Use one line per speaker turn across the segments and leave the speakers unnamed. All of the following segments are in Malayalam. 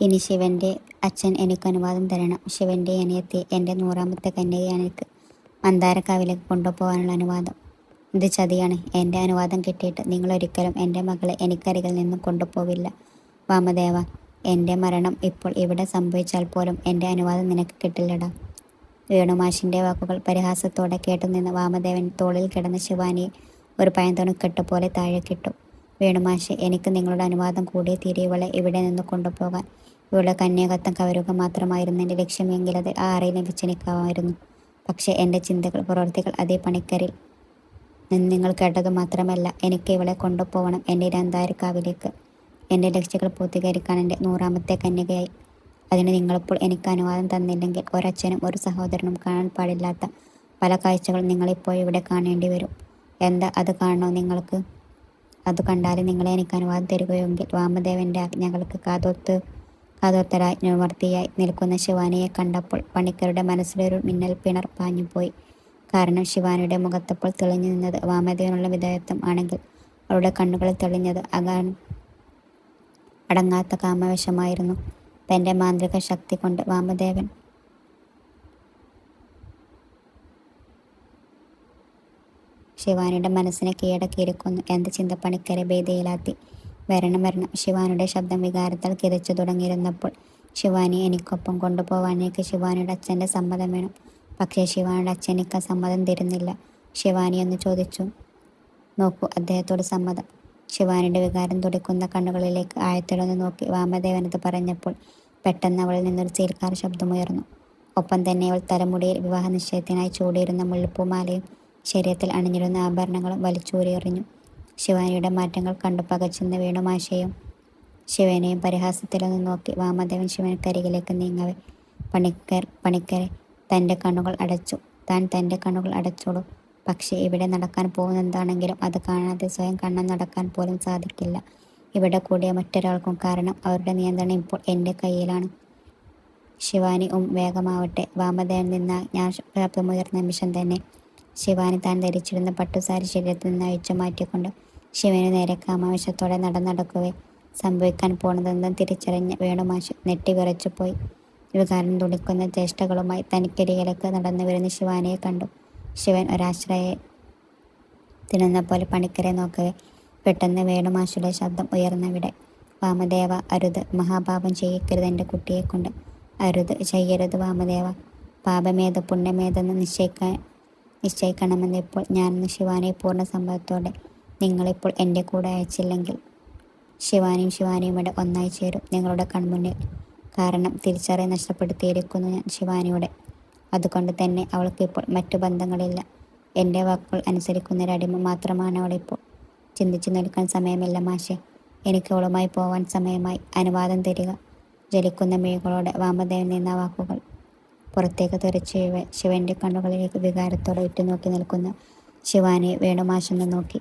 ഇനി ശിവന്റെ അച്ഛൻ എനിക്ക് അനുവാദം തരണം. ശിവന്റെ അനിയത്തി, എൻ്റെ 100ാമത്തെ കന്യകയെ എനിക്ക് മന്ദാരക്കാവിലേക്ക് കൊണ്ടുപോകാനുള്ള അനുവാദം. ഇത് ചതിയാണ്. എൻ്റെ അനുവാദം കിട്ടിയിട്ട് നിങ്ങളൊരിക്കലും എൻ്റെ മകളെ എനിക്കരികിൽ നിന്നും കൊണ്ടുപോവില്ല വാമദേവ. എൻ്റെ മരണം ഇപ്പോൾ ഇവിടെ സംഭവിച്ചാൽ പോലും എൻ്റെ അനുവാദം നിനക്ക് കിട്ടില്ലടാ. വേണുമാഷിൻ്റെ വാക്കുകൾ പരിഹാസത്തോടെ കേട്ടുനിന്ന് വാമദേവൻ തോളിൽ കിടന്ന ശിവാനിയെ ഒരു പഴന്തുണിക്കെട്ട് പോലെ താഴേക്കിട്ടു. വേണുമാഷ്, എനിക്ക് നിങ്ങളുടെ അനുവാദം കൂടിയേ തീരെ ഇവളെ ഇവിടെ നിന്ന് കൊണ്ടുപോകാൻ. ഇവളുടെ കന്യാകത്വം കവരുക മാത്രമായിരുന്നു എൻ്റെ ലക്ഷ്യമെങ്കിൽ അത് ആ അറയിൽ വെച്ചെനിക്കാമായിരുന്നു. പക്ഷേ എൻ്റെ ചിന്തകൾ, പ്രവൃത്തികൾ അതേ പണിക്കരിൽ നിന്ന് നിങ്ങൾ കേട്ടതു മാത്രമല്ല. എനിക്ക് ഇവളെ കൊണ്ടുപോകണം എൻ്റെ മന്ദാരക്കാവിലേക്ക്. എൻ്റെ ലക്ഷ്യങ്ങൾ പൂർത്തീകരിക്കാൻ എൻ്റെ 100ാമത്തെ കന്യകയായി. അതിന് നിങ്ങളിപ്പോൾ എനിക്ക് അനുവാദം തന്നില്ലെങ്കിൽ ഒരച്ഛനും ഒരു സഹോദരനും കാണാൻ പാടില്ലാത്ത പല കാഴ്ചകളും നിങ്ങളിപ്പോൾ ഇവിടെ കാണേണ്ടി വരും. എന്താ, അത് കാണണോ നിങ്ങൾക്ക്? അത് കണ്ടാലും നിങ്ങളെ എനിക്ക് അനുവാദം തരികയെങ്കിൽ. വാമദേവൻ്റെ ആജ്ഞകൾക്ക് കാതോർത്തരായി നിവർത്തിയായി നിൽക്കുന്ന ശിവാനിയെ കണ്ടപ്പോൾ പണിക്കരുടെ മനസ്സിലൊരു മിന്നൽ പിണർ പാഞ്ഞുപോയി. കാരണം ശിവാനിയുടെ മുഖത്തപ്പോൾ തെളിഞ്ഞു നിന്നത് വാമദേവനുള്ള വിധേയത്വം ആണെങ്കിൽ അവളുടെ കണ്ണുകളിൽ തെളിഞ്ഞത് അടങ്ങാത്ത കാമവശമായിരുന്നു. തൻ്റെ മാന്ത്രിക ശക്തി കൊണ്ട് വാമദേവൻ ശിവാനിയുടെ മനസ്സിനെ കീഴടക്കിയിരിക്കുന്നു. എന്ത് ചിന്ത പണിക്കരെ ഭീതിയിലാത്തി. വരണം വരണം. ശിവാനിയുടെ ശബ്ദം വികാരത്താൽ കിതച്ചു തുടങ്ങിയിരുന്നപ്പോൾ, ശിവാനിയെ എനിക്കൊപ്പം കൊണ്ടുപോവാനേക്ക് ശിവാനിയുടെ അച്ഛൻ്റെ സമ്മതം വേണം. പക്ഷേ ശിവാനിയുടെ അച്ഛൻ എനിക്ക് സമ്മതം തരുന്നില്ല. ശിവാനി എന്ന് ചോദിച്ചു. നോക്കൂ, അദ്ദേഹത്തോട് സമ്മതം. ശിവാനിയുടെ വികാരം തുടിക്കുന്ന കണ്ണുകളിലേക്ക് ആഴത്തിലൊന്ന് നോക്കി വാമദേവനത് പറഞ്ഞപ്പോൾ പെട്ടെന്ന് അവളിൽ നിന്നൊരു ചീൽക്കാർ ശബ്ദമുയർന്നു. ഒപ്പം തന്നെ അവൾ തലമുടിയിൽ വിവാഹ നിശ്ചയത്തിനായി ചൂടിയിരുന്ന മുല്ലപ്പൂമാലയും ശരീരത്തിൽ അണിഞ്ഞിരുന്ന ആഭരണങ്ങളും വലിച്ചൂരി എറിഞ്ഞു. ശിവാനിയുടെ മാറ്റങ്ങൾ കണ്ടു പകച്ചുന്ന വേണുമാഷയെയും ശിവനെയും പരിഹാസത്തിലൊന്ന് നോക്കി വാമദേവൻ ശിവനക്കരികിലേക്ക് നീങ്ങവേ, പണിക്കരെ തൻ്റെ കണ്ണുകൾ അടച്ചു. താൻ തൻ്റെ കണ്ണുകൾ അടച്ചോളൂ. പക്ഷേ ഇവിടെ നടക്കാൻ പോകുന്നതാണെങ്കിലും അത് കാണാതെ സ്വയം കണ്ണം നടക്കാൻ പോലും സാധിക്കില്ല ഇവിടെ കൂടിയ മറ്റൊരാൾക്കും. കാരണം അവരുടെ നിയന്ത്രണം ഇപ്പോൾ എൻ്റെ കയ്യിലാണ്. ശിവാനി വേഗമാവട്ടെ. വാമദേവൻ നിന്ന ശബ്ദമുയർന്ന നിമിഷം തന്നെ ശിവാനി താൻ ധരിച്ചിരുന്ന പട്ടുസാരി ശരീരത്തിൽ നിന്ന് അഴിച്ചു മാറ്റിക്കൊണ്ട് ശിവന് നേരെ കാമാവേശത്തോടെ നടക്കവേ സംഭവിക്കാൻ പോണതെന്നും തിരിച്ചറിഞ്ഞ വേണുമാഷ് നെട്ടി വിറച്ചുപോയി. വികാരം തുടിക്കുന്ന ചേഷ്ടകളുമായി തനിക്കരികിലേക്ക് നടന്നു വരുന്ന ശിവാനിയെ കണ്ടു. ശിവൻ ഒരാശ്രയത്തിനെന്ന പോലെ പണിക്കരെ നോക്കവേ പെട്ടെന്ന് വേണുമാഷുടെ ശബ്ദം ഉയർന്നവിടെ. വാമദേവ, അരുത്. മഹാപാപം ചെയ്യിക്കരുത് എൻ്റെ കുട്ടിയെ കൊണ്ട്. അരുത്, ചെയ്യരുത് വാമദേവ. പാപമേത് പുണ്യമേതെന്ന് നിശ്ചയിക്കണമെന്ന് ഇപ്പോൾ ഞാനെന്ന് ശിവാനിയെ പൂർണ്ണ സമ്മതത്തോടെ നിങ്ങളിപ്പോൾ എൻ്റെ കൂടെ അയച്ചില്ലെങ്കിൽ ശിവാനിയും ഇവിടെ ഒന്നായി ചേരും നിങ്ങളുടെ കൺമുന്നിൽ. കാരണം തിരിച്ചറിയ നഷ്ടപ്പെടുത്തിയിരിക്കുന്നു ഞാൻ ശിവാനിയുടെ. അതുകൊണ്ട് തന്നെ അവൾക്കിപ്പോൾ മറ്റു ബന്ധങ്ങളില്ല. എൻ്റെ വാക്കുകൾ അനുസരിക്കുന്നൊരടിമ മാത്രമാണ് അവളിപ്പോൾ. ചിന്തിച്ചു നിൽക്കാൻ സമയമില്ല മാഷെ. എനിക്ക് അവളുമായി പോവാൻ സമയമായി. അനുവാദം തരിക. ജലിക്കുന്ന മിഴികളോടെ വാമദേവൻ നിന്ന വാക്കുകൾ പുറത്തേക്ക് തെറിച്ച് ശിവൻ്റെ കണ്ണുകളിലേക്ക് വികാരത്തോടെ ഉറ്റുനോക്കി നിൽക്കുന്ന ശിവാനിയെ വേണുമാഷെന്ന് നോക്കി.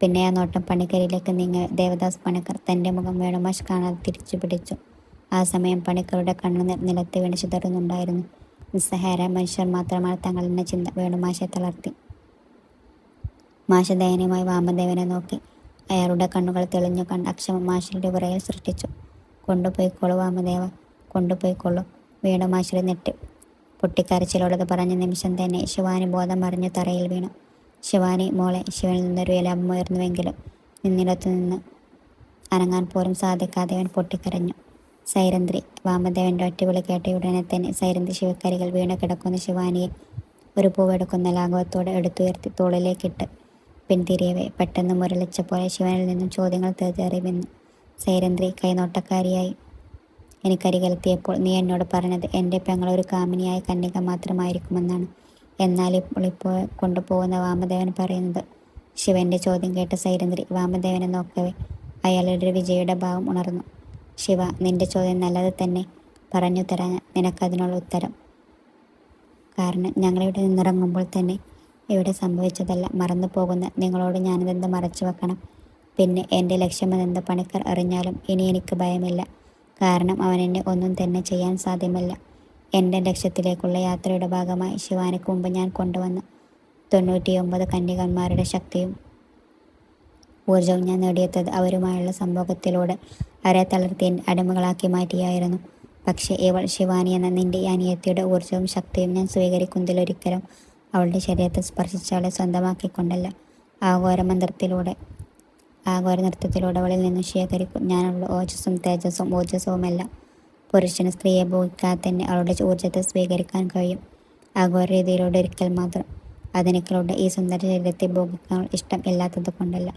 പിന്നെ ആ നോട്ടം പണിക്കരിയിലേക്ക് നീങ്ങി ദേവദാസ് പണിക്കർ തൻ്റെ മുഖം വേണുമാഷ് കാണാതെ തിരിച്ചു പിടിച്ചു. ആ സമയം പണിക്കരുടെ കണ്ണുനീർ നിലത്ത് വീണ് ചിതറുന്നുണ്ടായിരുന്നു. നിസ്സഹായരായ മനുഷ്യർ മാത്രമാണ് തങ്ങളെന്ന ചിന്ത വേണുമാഷെ തളർത്തി. മാഷ ദയനീയമായി വാമദേവനെ നോക്കി. അയാളുടെ കണ്ണുകൾ തെളിഞ്ഞു കണ്ട് അക്ഷമ മാഷിൻ്റെ വിറയൽ സൃഷ്ടിച്ചു. കൊണ്ടുപോയിക്കോളൂ വാമദേവ, കൊണ്ടുപോയിക്കൊള്ളൂ. വേണുമാഷിലെ നെറ്റ് പൊട്ടിക്കരച്ചിലോടത് പറഞ്ഞ നിമിഷം തന്നെ ശിവാനി ബോധം മറിഞ്ഞു തറയിൽ വീണു. ശിവാനി മോളെ. ശിവനിൽ നിന്നൊരു വിലാപമുയർന്നുവെങ്കിലും നിന്നിടത്തു നിന്ന് അനങ്ങാൻ പോലും സാധിക്കാതെ അവൻ പൊട്ടിക്കരഞ്ഞു. സൈരന്ധ്രി. വാമദേവൻ്റെ ഒറ്റവിളി കേട്ട ഉടനെ തന്നെ സൈരന്ധ്രി ശിവക്കരികൾ വീണു കിടക്കുന്ന ശിവാനിയെ ഒരു പൂവെടുക്കുന്ന ലാഘവത്തോടെ എടുത്തുയർത്തി തോളിലേക്കിട്ട് പിന്തിരിയവേ പെട്ടെന്ന് മുരളിച്ച പോലെ ശിവനിൽ നിന്നും ചോദ്യങ്ങൾ തേറി വന്നു. സൈരന്ധ്രി കൈനോട്ടക്കാരിയായി എനിക്കരികിലെത്തിയപ്പോൾ നീ എന്നോട് പറഞ്ഞത് എൻ്റെ പെങ്ങൾ ഒരു കാമിനിയായ കന്യക മാത്രമായിരിക്കുമെന്നാണ്. എന്നാൽ ഇപ്പോൾ കൊണ്ടുപോകുന്ന വാമദേവൻ പറയുന്നത്. ശിവൻ്റെ ചോദ്യം കേട്ട സൈരന്ധ്രി വാമദേവനെ നോക്കവേ അയാളുടെ വിജയുടെ ഭാവം ഉണർന്നു. ശിവ, നിന്റെ ചോദ്യം നല്ലത് തന്നെ. പറഞ്ഞു തരാൻ നിനക്കതിനുള്ള ഉത്തരം. കാരണം ഞങ്ങളിവിടെ നിന്നിറങ്ങുമ്പോൾ തന്നെ ഇവിടെ സംഭവിച്ചതല്ല മറന്നു പോകുന്ന നിങ്ങളോട് ഞാനിതെന്ത് മറച്ചു വെക്കണം? പിന്നെ എൻ്റെ ലക്ഷ്യമെന്ത് പണിക്കർ അറിഞ്ഞാലും ഇനി എനിക്ക് ഭയമില്ല. കാരണം അവനെന്നെ ഒന്നും തന്നെ ചെയ്യാൻ സാധ്യമല്ല. എൻ്റെ ലക്ഷ്യത്തിലേക്കുള്ള യാത്രയുടെ ഭാഗമായി ശിവാനിക്ക് മുമ്പ് ഞാൻ കൊണ്ടുവന്ന 99 കന്യകന്മാരുടെ ശക്തിയും ഊർജവും ഞാൻ നേടിയെത്തത് അവരുമായുള്ള സംഭോഗത്തിലൂടെ അവരെ തളർത്തി അടിമകളാക്കി മാറ്റിയായിരുന്നു. പക്ഷേ ഇവൾ ശിവാനി എന്ന നിന്റെ ഈ അനിയത്തിയുടെ ഊർജവും ശക്തിയും ഞാൻ സ്വീകരിക്കുന്നതിലൊരിക്കലും അവളുടെ ശരീരത്തെ സ്പർശിച്ച് അവളെ സ്വന്തമാക്കിക്കൊണ്ടല്ല. ആഘോര മന്ത്രത്തിലൂടെ ആഘോര നൃത്തത്തിലൂടെ അവളിൽ നിന്നും ശേഖരിക്കും ഞാനുള്ള ഓജസ്സും തേജസ്സും ഊർജസ്സുമെല്ലാം. പുരുഷന് സ്ത്രീയെ ഭോഗിക്കാതെ തന്നെ അവളുടെ ഊർജത്തെ സ്വീകരിക്കാൻ കഴിയും. ആഘോര രീതിയിലൂടെ ഒരിക്കൽ മാത്രം. അതിനേക്കളുടെ ഈ സുന്ദര ശരീരത്തെ ഭോഗിക്കാൻ ഇഷ്ടം ഇല്ലാത്തത് കൊണ്ടല്ല.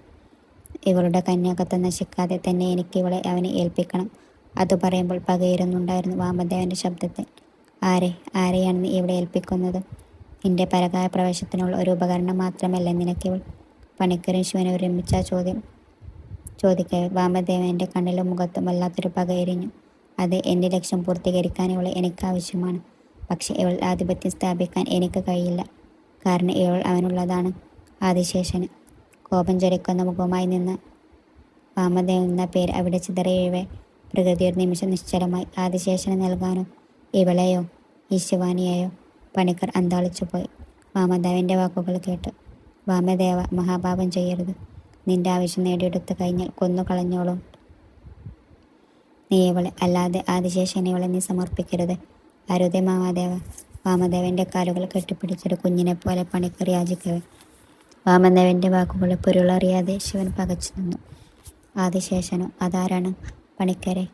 ഇവളുടെ കന്യാകത്വം നശിക്കാതെ തന്നെ എനിക്ക് ഇവളെ അവനെ ഏൽപ്പിക്കണം. അത് പറയുമ്പോൾ പകയിരുന്നുണ്ടായിരുന്നു വാമദേവന്റെ ശബ്ദത്തിൽ. ആരെയാണ് നീ ഇവിടെ ഏൽപ്പിക്കുന്നത്? നിന്റെ പരകായ പ്രവേശത്തിനുള്ള ഒരു ഉപകരണം മാത്രമല്ല നിനക്കിവൾ. പണിക്കരും ശിവനെ ഒരുമിച്ച ചോദ്യം ചോദിക്കവേ വാമദേവന്റെ കണ്ണിലും മുഖത്തും വല്ലാത്തൊരു പകയെരിഞ്ഞു. അത് എൻ്റെ ലക്ഷ്യം പൂർത്തീകരിക്കാൻ ഇവളെ എനിക്ക് ആവശ്യമാണ്. പക്ഷെ ഇവൾ ആധിപത്യം സ്ഥാപിക്കാൻ എനിക്ക് കഴിയില്ല. കാരണം ഇവൾ അവനുള്ളതാണ്. ആദിശേഷന് കോപം ജ്വലിക്കുന്ന മുഖമായി നിന്ന് വാമദേവൻ എന്ന പേര് അവിടെ ചിതറിയവേ പ്രകൃതി ഒരു നിമിഷം നിശ്ചലമായി. ആദിശേഷന് നൽകാനോ? ഇവളെയോ? ഈ ശിവാനിയെയോ? പണിക്കർ അന്താളിച്ചു പോയി വാമദേവന്റെ വാക്കുകൾ കേട്ട്. വാമദേവ, മഹാപാപം ചെയ്യരുത്. നിന്റെ ആവശ്യം നേടിയെടുത്തു കഴിഞ്ഞാൽ കൊന്നു കളഞ്ഞോളൂ നീ ഇവളെ. അല്ലാതെ ആദിശേഷനെ ഇവളെ നീ സമർപ്പിക്കരുത്. അരുതേ മഹാദേവ. വാമദേവന്റെ കാലുകൾ കെട്ടിപ്പിടിച്ചൊരു കുഞ്ഞിനെ പോലെ പണിക്കർ യാചിക്കവേ വാമദേവന്റെ വാക്കുകളെ പൊരുളറിയാതെ ശിവൻ പകച്ചു നിന്നു. ആദിശേഷനോ? അതാരാണ്? പണിക്കരെ,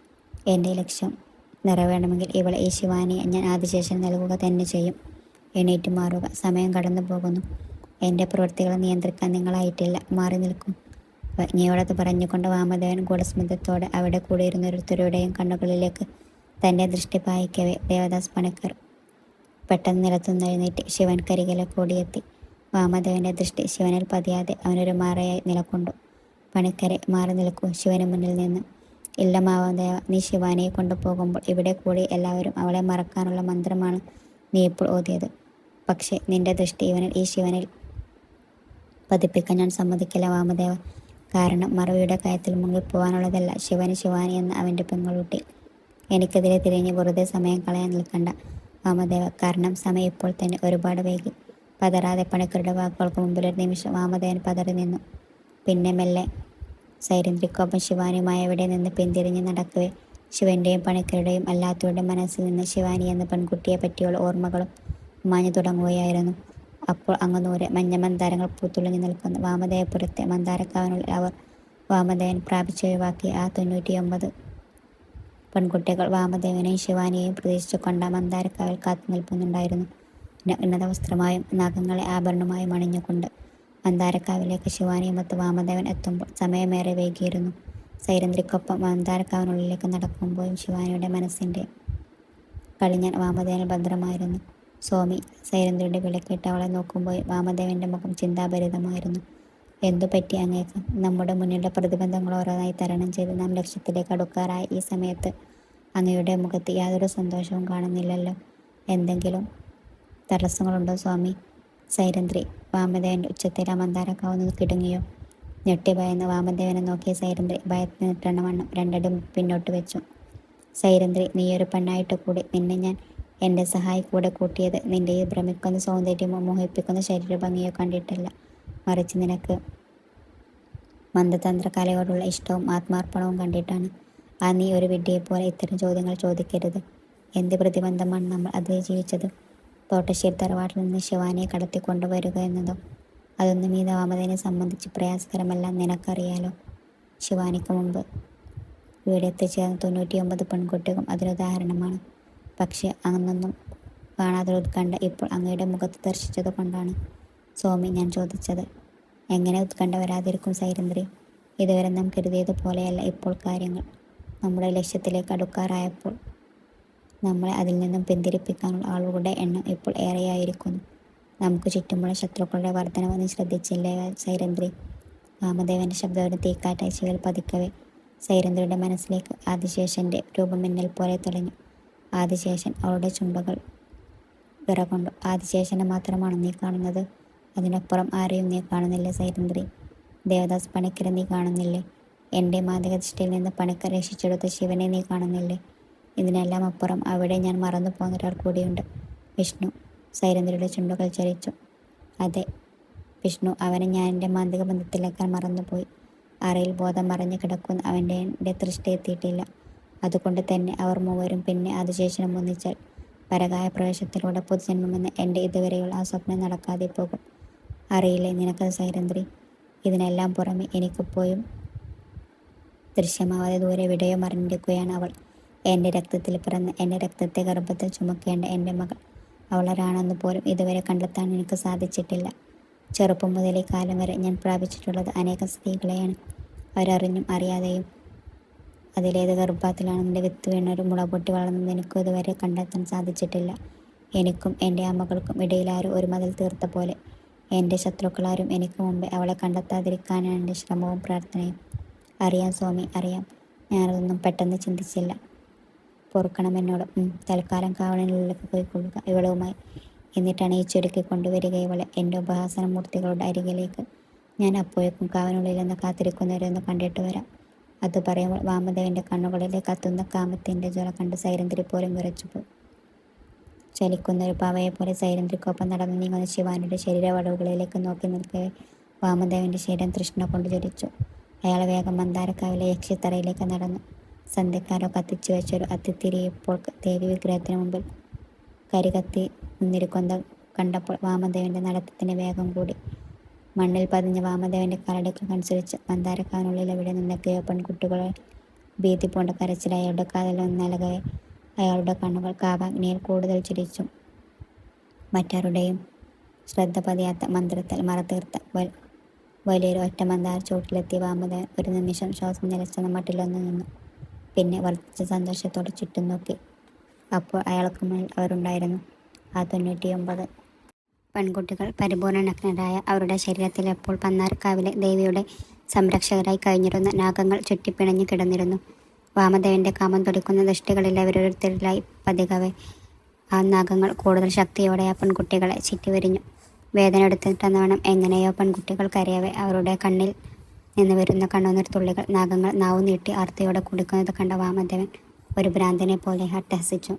എൻ്റെ ലക്ഷ്യം നിറവേണമെങ്കിൽ ഇവളെ ഈ ശിവാനിയെ ഞാൻ ആദിശേഷൻ നൽകുക തന്നെ ചെയ്യും. എണീറ്റ് മാറുക. സമയം കടന്നു പോകുന്നു. എൻ്റെ പ്രവൃത്തികളെ നിയന്ത്രിക്കാൻ നിങ്ങളായിട്ടില്ല. മാറി നിൽക്കും. പ്രജ്ഞയോടത് പറഞ്ഞുകൊണ്ട് വാമദേവൻ ഗൂഢസ്മിതത്തോടെ അവിടെ കൂടിയിരുന്നോരുത്തരുടെയും കണ്ണുകളിലേക്ക് തൻ്റെ ദൃഷ്ടി പായിക്കവേ ദേവദാസ് പണിക്കർ പെട്ടെന്ന് നിലത്തുനിന്ന് എഴുന്നേറ്റ് ശിവൻക്കരികിലെ കൂടിയെത്തി. വാമദേവന്റെ ദൃഷ്ടി ശിവനിൽ പതിയാതെ അവനൊരു മാറയായി നിലകൊണ്ടു. പണിക്കരെ, മാറി നിൽക്കൂ ശിവന് മുന്നിൽ നിന്ന്. ഇല്ല വാമദേവ, നീ ശിവാനിയെ കൊണ്ടുപോകുമ്പോൾ ഇവിടെ കൂടി എല്ലാവരും അവളെ മറക്കാനുള്ള മന്ത്രമാണ് നീ ഇപ്പോൾ ഓതിയത്. പക്ഷേ നിന്റെ ദൃഷ്ടി ഈ ശിവനിൽ പതിപ്പിക്കാൻ ഞാൻ സമ്മതിക്കില്ല വാമദേവ. കാരണം മറവിയുടെ കയത്തിൽ മുങ്ങിപ്പോവാനുള്ളതല്ല ശിവാനി എന്ന അവൻ്റെ പെങ്ങളുട്ടി. എനിക്കെതിരെ തിരിഞ്ഞ് വെറുതെ സമയം കളയാൻ നിൽക്കണ്ട വാമദേവ. കാരണം സമയം ഇപ്പോൾ തന്നെ ഒരുപാട് വൈകി. പതറാതെ പണിക്കരുടെ വാക്കുകൾക്ക് മുമ്പിലൊരു നിമിഷം വാമദേവൻ പതറി നിന്നു. പിന്നെ മെല്ലെ സൈരന്ധ്രിക്കൊപ്പം ശിവാനിയുമായി അവിടെ നിന്ന് പിന്തിരിഞ്ഞ് നടക്കവേ ശിവന്റെയും പണിക്കരുടെയും അല്ലാത്തവരുടെ മനസ്സിൽ നിന്ന് ശിവാനി എന്ന പെൺകുട്ടിയെ പറ്റിയുള്ള ഓർമ്മകളും മാഞ്ഞു തുടങ്ങുകയായിരുന്നു. അപ്പോൾ അങ്ങ് ദൂരെ മഞ്ഞ മന്ദാരങ്ങൾ പൂത്തുളഞ്ഞു നിൽക്കുന്നു വാമദേവപുരത്തെ മന്ദാരക്കാവിനുള്ളിൽ അവർ വാമദേവൻ പ്രാപിച്ചൊഴിവാക്കിയ ആ 99 പെൺകുട്ടികൾ വാമദേവനെയും ശിവാനിയെയും പ്രതീക്ഷിച്ചു കൊണ്ട് മന്ദാരക്കാവിൽ കാത്തു നിൽക്കുന്നുണ്ടായിരുന്നു. നഗ്നത വസ്ത്രമായും നഖങ്ങളെ ആഭരണമായും അണിഞ്ഞുകൊണ്ട് മന്ദാരക്കാവിലേക്ക് ശിവാനിയുമൊത്ത് വാമദേവൻ എത്തുമ്പോൾ സമയമേറെ വൈകിയിരുന്നു. സൈരന്ധ്രിക്കൊപ്പം മന്ദാരക്കാവിനുള്ളിലേക്ക് നടക്കുമ്പോഴും ശിവാനിയുടെ മനസ്സിൻ്റെ കളിഞ്ഞാൻ വാമദേവൻ ഭദ്രമായിരുന്നു. സ്വാമി, സൈരന്ധ്രിയുടെ വിളക്കിട്ട് അവളെ നോക്കുമ്പോൾ വാമദേവന്റെ മുഖം ചിന്താഭരിതമായിരുന്നു. എന്തു പറ്റി അങ്ങേക്ക്? നമ്മുടെ മുന്നിലുള്ള പ്രതിബന്ധങ്ങൾ ഓരോന്നായി തരണം ചെയ്ത് നാം ലക്ഷ്യത്തിലേക്ക് അടുക്കാറായ ഈ സമയത്ത് അങ്ങയുടെ മുഖത്ത് യാതൊരു സന്തോഷവും കാണുന്നില്ലല്ലോ. എന്തെങ്കിലും തടസ്സങ്ങളുണ്ടോ സ്വാമി? സൈരന്ധ്രി വാമദേവന്റെ ഉച്ചത്തിൽ ആ മന്ദാരക്കാവുന്നത് കിടുങ്ങിയോ? ഞെട്ടി ഭയന്ന് വാമദേവനെ നോക്കിയ സൈരന്ധ്രി ഭയത്തിന് നിട്ടണവണ്ണം രണ്ടടി പിന്നോട്ട് വെച്ചു. സൈരന്ധ്രി, നീയൊരു പെണ്ണായിട്ട് കൂടി നിന്നെ ഞാൻ എൻ്റെ സഹായി കൂടെ കൂട്ടിയത് നിന്റെ ഈ ഭ്രമിക്കുന്ന സൗന്ദര്യമോ മോഹിപ്പിക്കുന്ന ശരീരഭംഗിയോ കണ്ടിട്ടല്ല. മറിച്ച് നിനക്ക് മന്ത്രതന്ത്ര കലയോടുള്ള ഇഷ്ടവും ആത്മാർപ്പണവും കണ്ടിട്ടാണ്. നീ ഒരു വിഡ്ഢിയെപ്പോലെ ഇത്തരം ചോദ്യങ്ങൾ ചോദിക്കരുത്. എന്ത് പ്രതിബന്ധമാണ് നമ്മൾ അതിജീവിച്ചത്? തോട്ടശ്ശേരി തറവാട്ടിൽ നിന്ന് ശിവാനിയെ കടത്തിക്കൊണ്ടുവരിക എന്നതോ? അതൊന്നും ഈ വാമദേവനെ സംബന്ധിച്ച് പ്രയാസകരമല്ല, നിനക്കറിയാലോ. ശിവാനിക്ക് മുമ്പ് ഇവിടെ എത്തിച്ചേർന്ന 99 പെൺകുട്ടികളും അതിനുദാഹരണമാണ്. പക്ഷെ അന്നൊന്നും കാണാതൊരു ഉത്കണ്ഠ ഇപ്പോൾ അങ്ങയുടെ മുഖത്ത് ദർശിച്ചത് കൊണ്ടാണ് സ്വാമി ഞാൻ ചോദിച്ചത്. എങ്ങനെ ഉത്കണ്ഠ വരാതിരിക്കും സൈരന്ധ്രി? ഇതുവരെ നാം കരുതിയതുപോലെയല്ല ഇപ്പോൾ കാര്യങ്ങൾ. നമ്മുടെ ലക്ഷ്യത്തിലേക്ക് അടുക്കാറായപ്പോൾ നമ്മളെ അതിൽ നിന്നും പിന്തിരിപ്പിക്കാനുള്ള ആളുകളുടെ എണ്ണം ഇപ്പോൾ ഏറെയായിരിക്കുന്നു. നമുക്ക് ചുറ്റുമുള്ള ശത്രുക്കളുടെ വർധനവ് നീ ശ്രദ്ധിച്ചില്ലേ സൈരന്ധ്രി? വാമദേവന്റെ ശബ്ദം ഒരു തീക്കാറ്റായി ചെവിയിൽ പതിക്കവേ സൈരന്ധ്രിയുടെ മനസ്സിലേക്ക് ആദിശേഷന്റെ രൂപം മിന്നൽ പോലെ തെളിഞ്ഞു. ആദിശേഷൻ അവളുടെ ചുണ്ടുകൾ വിറകൊണ്ടു. ആദിശേഷനെ മാത്രമാണ് നീ കാണുന്നത്? അതിനപ്പുറം ആരെയും നീ കാണുന്നില്ലേ സൈരന്ധ്രി? ദേവദാസ് പണിക്കരെ നീ കാണുന്നില്ലേ? എൻ്റെ മാന്ത്രിക ദൃഷ്ടിയിൽ നിന്ന് പണിക്കർ രക്ഷിച്ചെടുത്ത ശിവനെ നീ കാണുന്നില്ലേ? ഇതിനെല്ലാം അപ്പുറം അവിടെ ഞാൻ മറന്നു പോകുന്ന ഒരാൾ കൂടിയുണ്ട്, വിഷ്ണു. സൈരന്ധ്രിയുടെ ചുണ്ടുകൾ ചലിച്ചു. അതെ, വിഷ്ണു. അവനെ ഞാൻ എൻ്റെ മാന്ത്രിക ബന്ധത്തിലേക്കാൻ മറന്നുപോയി. അറയിൽ ബോധം മറിഞ്ഞു കിടക്കുന്ന അവൻ്റെ ദൃഷ്ടി എത്തിയിട്ടില്ല. അതുകൊണ്ട് തന്നെ അവർ മൂവരും പിന്നെ അതിശേഷനും ഒന്നിച്ചാൽ പരകായ പ്രവേശത്തിലൂടെ പൊതുജന്മമെന്ന് എൻ്റെ ഇതുവരെയുള്ള ആ സ്വപ്നം നടക്കാതെ പോകും. അറിയില്ലേ നിനക്കത് സൈരന്ധ്രി? ഇതിനെല്ലാം പുറമെ എനിക്കിപ്പോഴും ദൃശ്യമാവാതെ ദൂരെ എവിടെയോ മറിഞ്ഞിരിക്കുകയാണ് അവൾ. എൻ്റെ രക്തത്തിൽ പിറന്ന് എൻ്റെ രക്തത്തെ ഗർഭത്തിൽ ചുമക്കേണ്ട എൻ്റെ മകൾ. അവളാരാണെന്ന് പോലും ഇതുവരെ കണ്ടെത്താൻ എനിക്ക് സാധിച്ചിട്ടില്ല. ചെറുപ്പം മുതലേ കാലം വരെ ഞാൻ പ്രാപിച്ചിട്ടുള്ളത് അനേകം സ്ത്രീകളെയാണ്. അവരറിഞ്ഞും അറിയാതെയും. അതിലേത് ഗർഭത്തിലാണ് നിന്റെ വിത്ത് വീണൊരു മുള പൊട്ടി വളർന്നത് എനിക്കും ഇതുവരെ കണ്ടെത്താൻ സാധിച്ചിട്ടില്ല. എനിക്കും എൻ്റെ അമ്മകൾക്കും ഇടയിലാരും ഒരു മതിൽ തീർത്ത പോലെ. എൻ്റെ ശത്രുക്കളാരും എനിക്ക് മുമ്പേ അവളെ കണ്ടെത്താതിരിക്കാനാണ് എൻ്റെ ശ്രമവും പ്രാർത്ഥനയും. അറിയാം സ്വാമി, അറിയാം. ഞാനതൊന്നും പെട്ടെന്ന് ചിന്തിച്ചില്ല. പൊറുക്കണം എന്നോട്. തൽക്കാലം കാവണിനുള്ളിലേക്ക് പോയിക്കൊള്ളുക ഇവളുമായി. എന്നിട്ടാണ് ഈ ചുരുക്കി കൊണ്ടുവരിക ഇവളെ എൻ്റെ ഉപാസന മൂർത്തികളുടെ അരികിലേക്ക്. ഞാൻ അപ്പോഴേക്കും കാവനുള്ളിൽ നിന്ന് കാത്തിരിക്കുന്നവരൊന്ന് കണ്ടിട്ട് വരാം. അത് പറയുമ്പോൾ വാമദേവൻ്റെ കണ്ണുകളിലെ കത്തുന്ന കാമത്തിൻ്റെ ജ്വല കണ്ട് സൈരന്ധ്രി പോലും വിറച്ചുപോയി. ചലിക്കുന്ന ഒരു പാവയെപ്പോലെ സൈരന്ധ്രിക്കൊപ്പം നടന്നു നീങ്ങുന്ന ശിവാനിയുടെ ശരീരവടവുകളിലേക്ക് നോക്കി നിൽക്കവേ വാമദേവൻ്റെ ശരീരം തൃഷ്ണ കൊണ്ട് ജ്വലിച്ചു. അയാൾ വേഗം മന്ദാരക്കാവിലെ യക്ഷിത്തറയിലേക്ക് നടന്നു. സന്ധ്യക്കാരോ കത്തിച്ചു വെച്ചൊരു അത്തിത്തിരി ഇപ്പോൾ ദേവി വിഗ്രഹത്തിന് മുമ്പിൽ കരികത്തി നിന്നിരിക്കുന്ന കണ്ടപ്പോൾ വാമദേവൻ്റെ നടത്തത്തിന് വേഗം കൂടി. മണ്ണിൽ പതിഞ്ഞ വാമദേവൻ്റെ കാലടിക്കനുസരിച്ച് മന്ദാരക്കാവിനുള്ളിൽ എവിടെ നിന്നൊക്കെയോ പെൺകുട്ടികളെ ഭീതി പൂണ്ട കരച്ചിൽ അയാളുടെ കാതിൽ നൽകവേ അയാളുടെ കണ്ണുകൾ കാവാഗ്നിയിൽ കൂടുതൽ ചിരിച്ചു. മറ്റാരുടെയും ശ്രദ്ധ പതിയാത്ത മന്ത്രത്താൽ മറതീർത്ത വലിയൊരു ഒറ്റ മന്ദാര ചൂട്ടിലെത്തിയ വാമദേവൻ ഒരു നിമിഷം ശ്വാസം നിലച്ചെന്ന മട്ടിലൊന്നു നിന്നു. പിന്നെ വർദ്ധിച്ച സന്തോഷത്തോടെ ചുറ്റും നോക്കി. അപ്പോൾ അയാൾക്ക് മുന്നിൽ അവരുണ്ടായിരുന്നു. ആ 99 പെൺകുട്ടികൾ പരിപൂർണ നഗ്നരായ അവരുടെ ശരീരത്തിൽ എപ്പോൾ പന്നാർക്കാവിലെ ദേവിയുടെ സംരക്ഷകരായി കഴിഞ്ഞിരുന്ന നാഗങ്ങൾ ചുറ്റിപ്പിണഞ്ഞു കിടന്നിരുന്നു. വാമദേവൻ്റെ കാമം തുടിക്കുന്ന ദൃഷ്ടികളിൽ അവരോരുത്തരിലായി പതികവേ ആ നാഗങ്ങൾ കൂടുതൽ ശക്തിയോടെ ആ പെൺകുട്ടികളെ ചുറ്റിവരിഞ്ഞു. വേദന എടുത്തിട്ടെന്നവണ്ണം എങ്ങനെയോ പെൺകുട്ടികൾ കരയവേ അവരുടെ കണ്ണിൽ നിന്ന് വരുന്ന കണ്ണുനീർ തുള്ളികൾ നാഗങ്ങൾ നാവു നീട്ടി ആർത്തിയോടെ കുടിക്കുന്നത് കണ്ട വാമദേവൻ ഒരു ഭ്രാന്തനെ പോലെ അട്ടഹസിച്ചു.